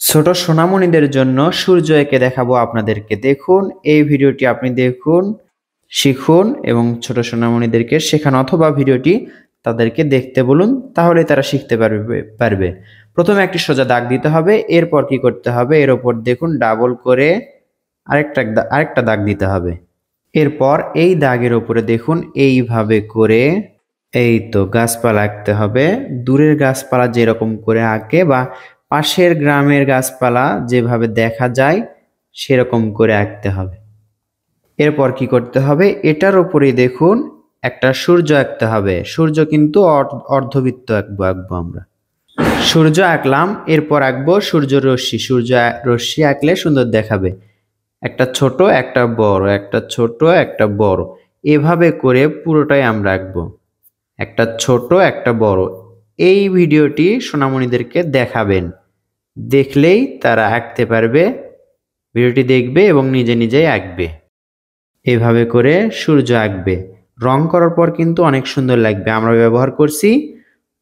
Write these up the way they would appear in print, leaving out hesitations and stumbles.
ছোট সোনামণিদের জন্য সূর্য এঁকে দেখাবো আপনাদেরকে। দেখুন এই ভিডিওটি আপনি দেখুন, শিখুন এবং ছোট সোনামণিদেরকে শেখান, অথবা ভিডিওটি তাদেরকে দেখতে বলুন, তাহলে তারা শিখতে পারবে। প্রথমে একটি সোজা দাগ দিতে হবে, এরপর কি করতে হবে, এর ওপর দেখুন ডাবল করে আরেকটা দাগ দিতে হবে। এরপর এই দাগের ওপরে দেখুন এইভাবে করে এই তো গাছপালা আঁকতে হবে। দূরের গাছপালা যেরকম করে আঁকে বা পাশের গ্রামের গাছপালা যেভাবে দেখা যায় সেরকম করে আঁকতে হবে। এরপর কি করতে হবে, এটার উপরেই দেখুন একটা সূর্য আঁকতে হবে। সূর্য কিন্তু অর্ধবৃত্ত আঁকবো আমরা। সূর্য আঁকলাম, এরপর আঁকবো সূর্য রশ্মি। সূর্য রশ্মি আঁকলে সুন্দর দেখাবে। একটা ছোট একটা বড়, একটা ছোট একটা বড়, এভাবে করে পুরোটাই আমরা আঁকবো। একটা ছোট একটা বড়। এই ভিডিওটি সোনামণিদেরকে দেখাবেন, দেখলেই তারা আঁকতে পারবে। ভিডিওটি দেখবে এবং নিজে নিজেই আঁকবে। এভাবে করে সূর্য আঁকবে। রং করার পর কিন্তু অনেক সুন্দর লাগবে। আমরা ব্যবহার করছি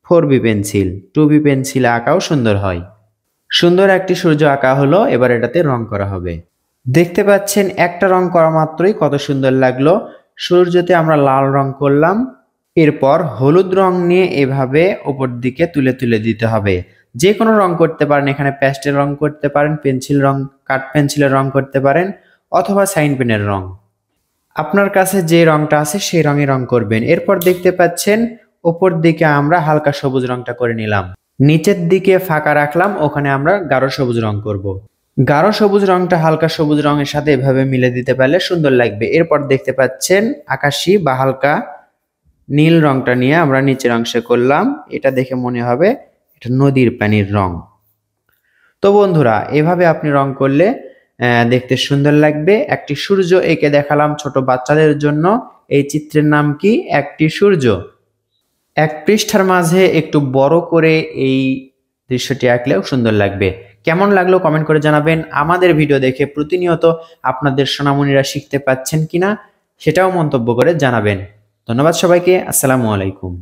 4B পেন্সিল, 2B পেন্সিলে আঁকাও সুন্দর হয়। সুন্দর একটি সূর্য আঁকা হলো, এবার এটাতে রং করা হবে। দেখতে পাচ্ছেন একটা রং করা মাত্রই কত সুন্দর লাগলো। সূর্যতে আমরা লাল রং করলাম, এরপর হলুদ রং নিয়ে এভাবে উপর দিকে তুলে তুলে দিতে হবে। যে কোনো রং করতে পারেন, এখানে প্যাস্টেল রং করতে পারেন, পেন্সিল রং, কাঠ পেন্সিলের রং করতে পারেন, অথবা সাইন পেনের রং। আপনার কাছে যে রংটা আছে সেই রঙে রং করবেন। এরপর দেখতে পাচ্ছেন উপর দিকে আমরা হালকা সবুজ রংটা করে নিলাম, নিচের দিকে ফাঁকা রাখলাম, ওখানে আমরা গাঢ় সবুজ রং করব। গাঢ় সবুজ রংটা হালকা সবুজ রঙের সাথে এভাবে মিলে দিতে পারলে সুন্দর লাগবে। এরপর দেখতে পাচ্ছেন আকাশি বা হালকা নীল রংটা নিয়ে আমরা নিচের অংশে করলাম। এটা দেখে মনে হবে এটা নদীর পানির রং। তো বন্ধুরা, এভাবে আপনি রং করলে দেখতে সুন্দর লাগবে। একটি সূর্য এঁকে দেখালাম ছোট বাচ্চাদের জন্য। এই চিত্রের নাম কি? একটি সূর্য। এক পৃষ্ঠার মাঝে একটু বড় করে এই দৃশ্যটি আঁকলেও সুন্দর লাগবে। কেমন লাগলো কমেন্ট করে জানাবেন। আমাদের ভিডিও দেখে প্রতিনিয়ত আপনাদের সোনামণিরা শিখতে পাচ্ছেন কিনা সেটাও মন্তব্য করে জানাবেন। ধন্যবাদ সবাইকে। আসসালামু আলাইকুম।